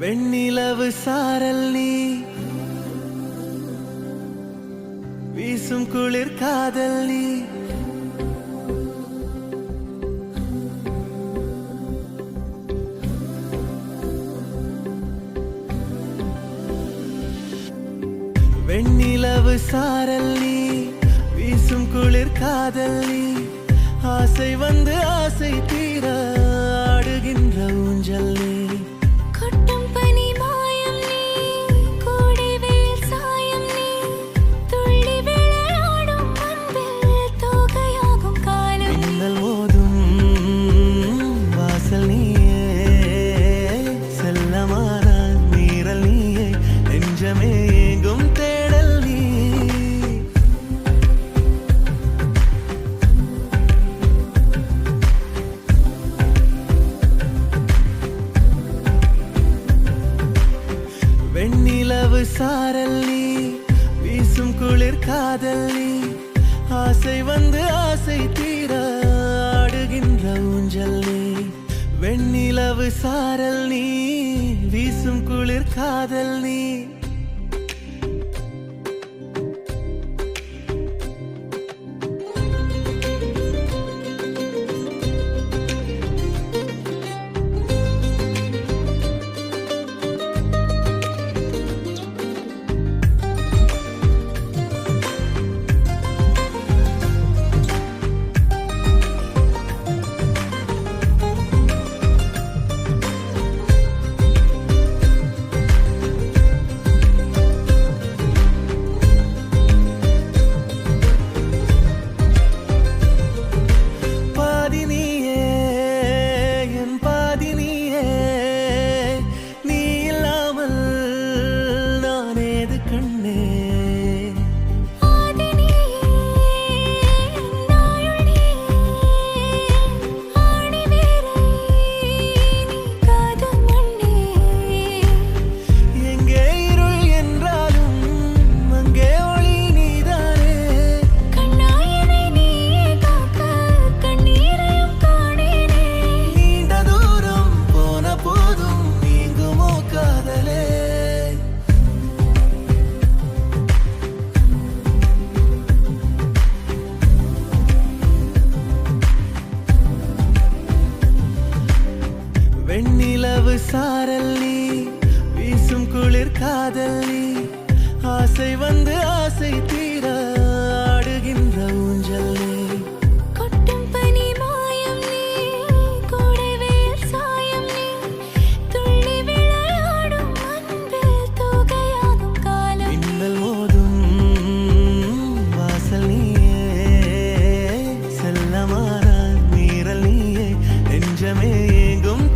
வெண்ணிலவு சாரல் நீ வீசும் குளிர் காதல் நீ வெண்ணிலவு சாரல் நீ வீசும் குளிர் காதல் நீ ஆசை வந்து ஆசை தீர ஆடுகின்ற ஊஞ்சல் நீ வெண்ணிலவு சாரல் நீ வீசும் குளிர் காதல் நீ ஆசை வந்து ஆசை தீர ஆடுகின்ற ஊஞ்சல் நீ வெண்ணிலவு சாரல் நீ வீசும் குளிர் காதல் நீ வெண்ணிலவு சாரல் நீ வீசும் குளிர் காதல் நீ ஆசை வந்து ஆசை தீர ஆடுகின்ற ஊஞ்சல் நீ மின்னல் மோதும் வாசல் நீயே செல்லமாற மீறல் நீயே நெஞ்சமே எங்கும்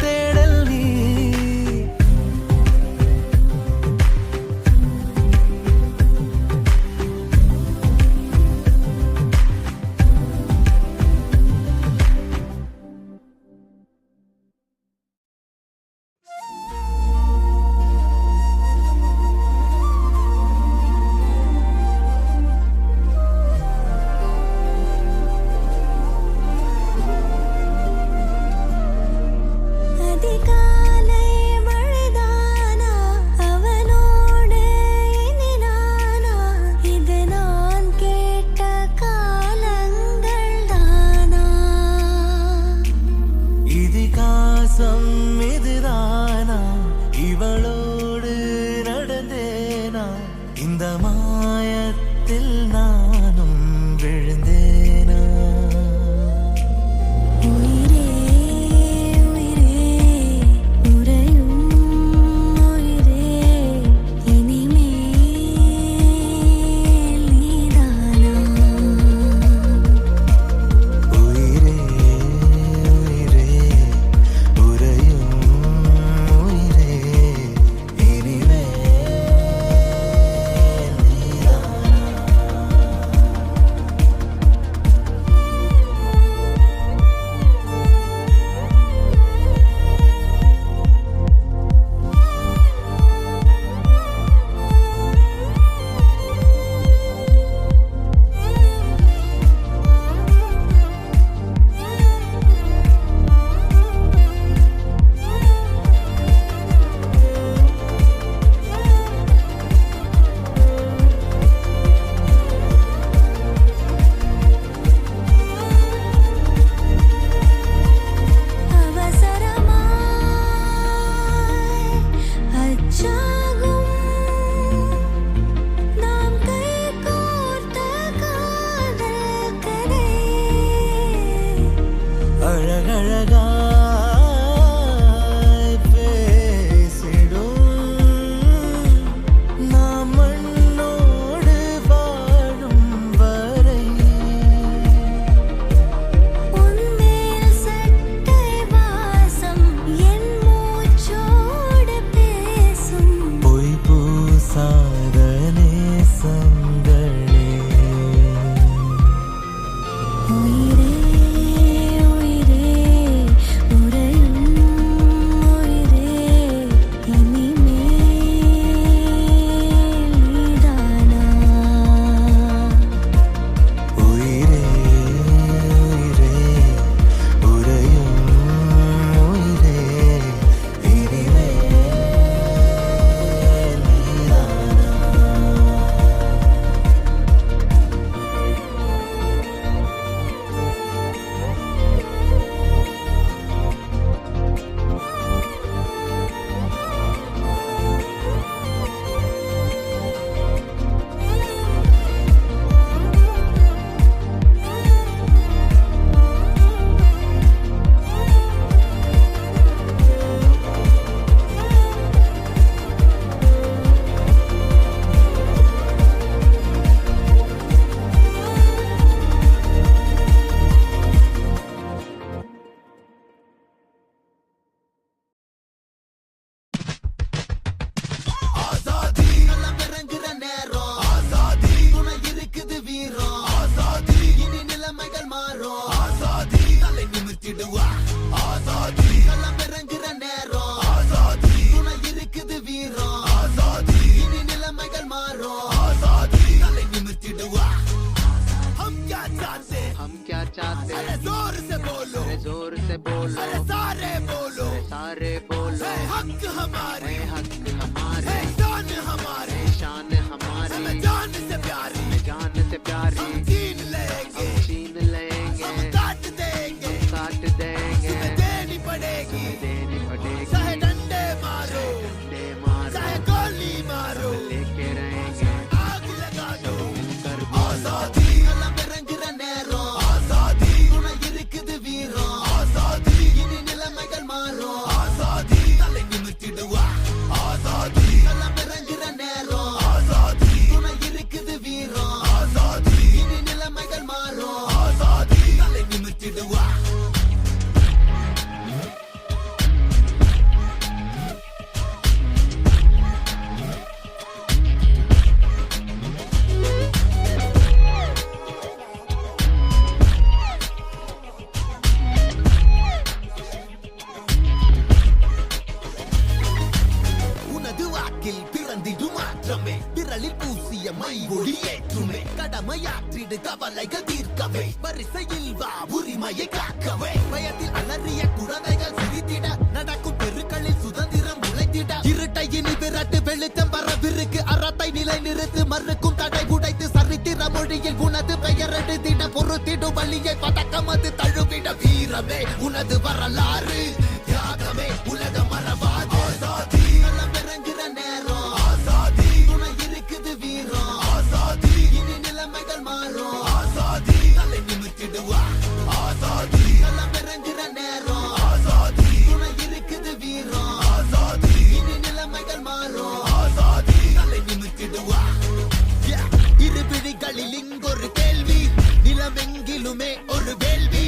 நிமித்திடுவா ஆசாதி களம் இறங்குற நேரம் ஆசாதி துணை இருக்குது வீரம் ஆசாதி இனி நிலைமைகள் மாறும் ஆசாதி தலை நிமித்திடுவா हम क्या चाहते अरे जोर से बोलो अरे सारे बोलो हक हमारे शान हमारे जान से प्यारी हम छीन लेंगे हम काट देंगे देनी पड़ेगी चाहे डंडे मारो चाहे गोली मारो लेके रहेंगे आग लगा दो आजादी விரலில் பூசிய மை ஒளியேற்றுமே கடமையாற்றிடு கவலைகள் தீர்க்கவே வரிசையில் வா உரிமையை காக்கவே பயத்தில் அலறிய குழந்தைகள் சிரித்திட நடக்கும் தெருக்களில் சுதந்திரம் உழைத்திட இருட்டை இனி விரட்டு வெளிச்சம் வரவிருக்கு அறத்தை நிலை நிறுத்து மறுக்கும் தடை உடைத்து சரித்திர மொழியில் உனது பெயர் எடுத்திட பொறுத்திடும் வழியை பதக்கம் அது தழுவிட வீரமே உனது வரலாறு தியாகமே உலக மரபாது இறங்குற நேரம் இங்கொரு கேள்வி நிலமெங்கிலுமே ஒரு வேள்வி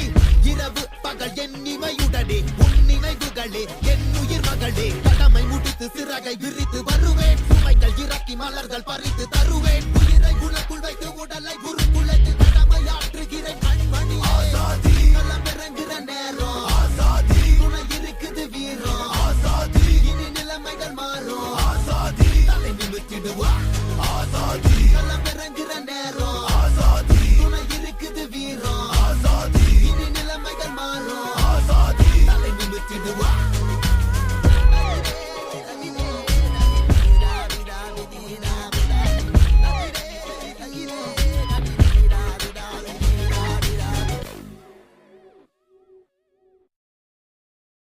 இரவு பகல் எண்ணிமையுடனே உன் நினைவுகளே என் உயிர் மகளே கடமை முடித்து சிறகை விரித்து வருவேன் சுமைகள் இறக்கி மலர்கள் பறித்து தருவேன்